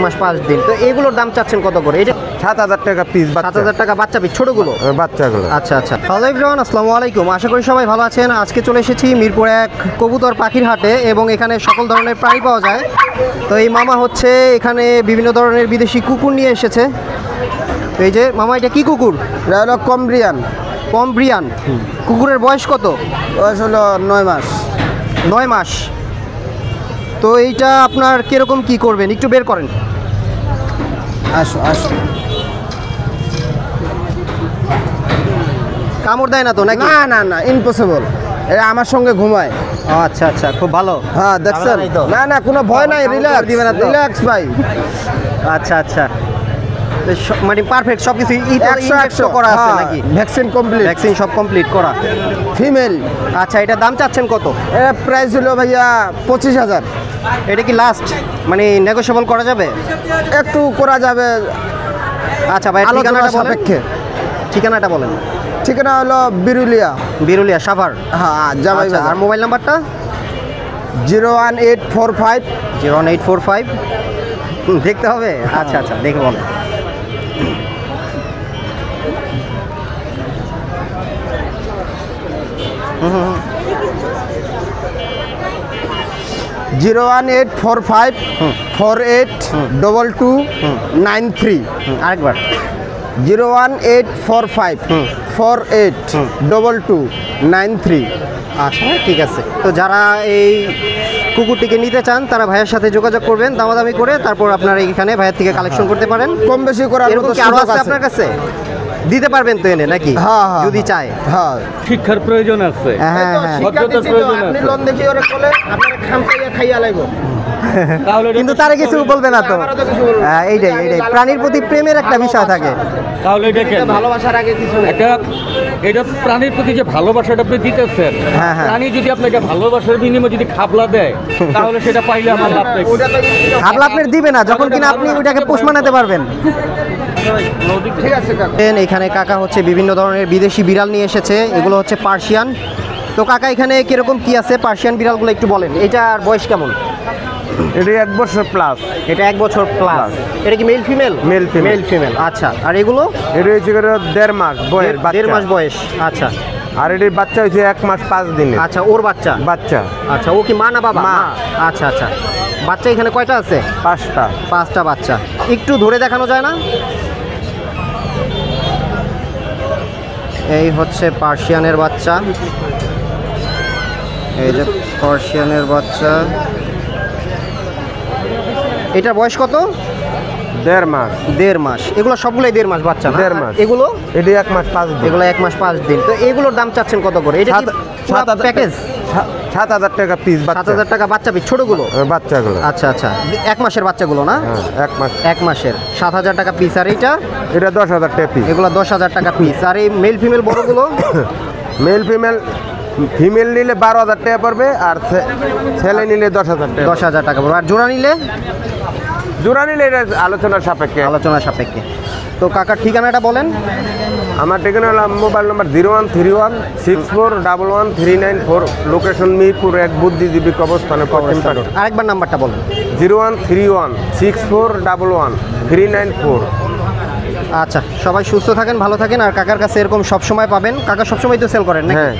মাস 5 দিন। তো এগুলোর দাম চাচ্ছেন কত করে? এটা 7,000 টাকা পিস। 7,000 টাকা বাচ্চা পিস, ছোটগুলো বাচ্চাগুলো। আচ্ছা আচ্ছা। হ্যালো এভরিওয়ান, আসসালামু আলাইকুম। আশা করি সবাই ভালো আছেন। আজকে চলে এসেছি মিরপুর 1 কবুতর পাখির হাটে এবং এখানে সকল ধরনের প্রাণী পাওয়া যায়। তো এই মামা হচ্ছে এখানে বিভিন্ন ধরনের বিদেশি কুকুর নিয়ে এসেছে। তো এই যে মামা, এটা কি কুকুর? এটা হলো কমব্রিয়ান। পমব্রিয়ান। কুকুরের বয়স কত? বয়স হলো 9 মাস। 9 মাস। তো এইটা আপনার কিরকম কি করবেন একটু বের করেন। আসো আসো। কামড় দেয় না তো নাকি? না না না, ইম্পসিবল। এটা আমার সঙ্গে ঘুমায়। আচ্ছা আচ্ছা, খুব ভালো। হ্যাঁ দেখছেন? না না, কোনো ভয় নাই, রিল্যাক্স দিবে না তো? রিল্যাক্স ভাই। আচ্ছা আচ্ছা, মানে পারফেক্ট সব কিছু ইনজেকশন করা আছে নাকি? Vaccine complete. ভ্যাকসিন সব কমপ্লিট করা। ফিমেল। আচ্ছা, এটা দাম চাচ্ছেন কত? এটা প্রাইস হলো ভাইয়া 25,000। এটা কি লাস্ট, মানে নেগোশিয়েবল করা যাবে? একটু করা যাবে। আচ্ছা ভাই, আলোচনা ঠিকানাটা বলেন। সাপেক্ষে। ঠিকানাটা বলেন। ঠিকানা হলো বিরুলিয়া। বিরুলিয়া সাভার। হ্যাঁ, জামাই আচ্ছা, আর বাজার। মোবাইল নাম্বারটা? 01845 01845। দেখতে হবে? আচ্ছা আচ্ছা, দেখে বলেন। হুম 01845 482293। আরেকবার। 01845 482293। আচ্ছা ঠিক আছে। তো যারা এই কুকুরটিকে নিতে চান তারা ভাইয়ের সাথে যোগাযোগ করবেন দামাদামি করে, তারপর আপনারা এখানে ভাইয়ের থেকে কালেকশন করতে পারেন। কম বেশি করার এরকম মতো কি আরো সুযোগ আছে আছে আপনার কাছে? দিতে পারবেন তো এনে নাকি? হ্যাঁ হ্যাঁ, যদি চায়। হ্যাঁ। শিক্ষার প্রয়োজন আছে। হ্যাঁ হ্যাঁ। ভদ্রতার প্রয়োজন আছে। আপনি লোন দেখি ওরে বলে আপনারা খামচাইয়া খাইয়া লাগবো। তাহলে এটা কিন্তু তারা কিছু বলবে না তো। আমারও তো কিছু বলবে না। হ্যাঁ, এইটাই প্রাণীর প্রতি প্রেমের একটা বিষয় থাকে। তাহলে এটা কেন? ভালোবাসার আগে কিছু নেই। এটা প্রাণীর প্রতি যে ভালোবাসাটা আপনি দিতেছেন, হ্যাঁ, হ্যাঁ। প্রাণী যদি আপনাকে ভালোবাসার বিনিময়ে যদি খাবলা দেয়, তাহলে সেটা পাইলে আমার লাভ নাই। ওটা তো কিছু- ভাবলা আপনার দিবে না যখন কিনা আপনি ওইটাকে পোষ মানাতে পারবেন। ঠিক আছে কাকা। এখানে কাকা হচ্ছে বিভিন্ন ধরনের বিদেশি বিড়াল নিয়ে এসেছে। এগুলো হচ্ছে পার্সিয়ান। তো কাকা, এখানে কিরকম কি আছে পার্সিয়ান বিড়ালগুলো একটু বলেন। এটার বয়স কেমন? এটা 1 বছর প্লাস। এটা 1 বছর প্লাস। এটা কি male female? Male female। Male female. আচ্ছা, আর এগুলো? এটা হচ্ছে 1.5 মাস বয়স। 1.5 মাস বয়স। আচ্ছা আর এটির বাচ্চা হয়েছে 1 মাস 5 দিনে। আচ্ছা, ওর বাচ্চা। বাচ্চা আচ্ছা, ও কি মা না বাবা? মা। আচ্ছা আচ্ছা। বাচ্চা এখানে কয়টা আছে? 5টা। 5টা বাচ্চা। একটু ধরে দেখানো যায় না? এই হচ্ছে পার্সিয়ানের বাচ্চা। এই যে পার্সিয়ানের বাচ্চা। এটার বয়স কত? 1.5 মাস। 1.5 মাস। এগুলো সবগুলোই 1.5 মাস বাচ্চা না? 1.5 মাস। এগুলো? এটি 1 মাস 5 দিন। এগুলো 1 মাস 5 দিন। তো এগুলোর দাম চাচ্ছেন কত করে? এটা কি 7,000 প্যাকেজ? 7,000 টাকা পিস। 7,000 টাকা বাচ্চা পিস, ছোটগুলো? বাচ্চাগুলো। আচ্ছা আচ্ছা, 1 মাসের বাচ্চাগুলো না? হ্যাঁ, 1 মাস। 1 মাসের 7,000 টাকা পিস। আর এইটা? এটা 10,000 টাকা পিস। এগুলো 10,000 টাকা পিস। আর এই মেল ফিমেল বড়গুলো? Male female. ফিমেল নিলে 12,000 টাকা পড়বে, আর ছেলে নিলে 10,000 টাকা। 10,000 টাকা পড়বে। আর জোড়া নিলে? জোড়া নিলে এটা আলোচনার সাপেক্ষে। আলোচনা সাপেক্ষে। তো কাকার ঠিকানাটা বলেন। আমার ঠিকানা হলো মোবাইল নাম্বার 013164113994। লোকেশন মিরপুর 1 বুদ্ধিজীবী কবরস্থানে পশ্চিম পাড়। আরেকবার নাম্বারটা বলেন। 013164113994। আচ্ছা, সবাই সুস্থ থাকেন, ভালো থাকেন। আর কাকার কাছে এরকম সবসময় পাবেন। কাকা সবসময় তো সেল করেন নাকি? হ্যাঁ।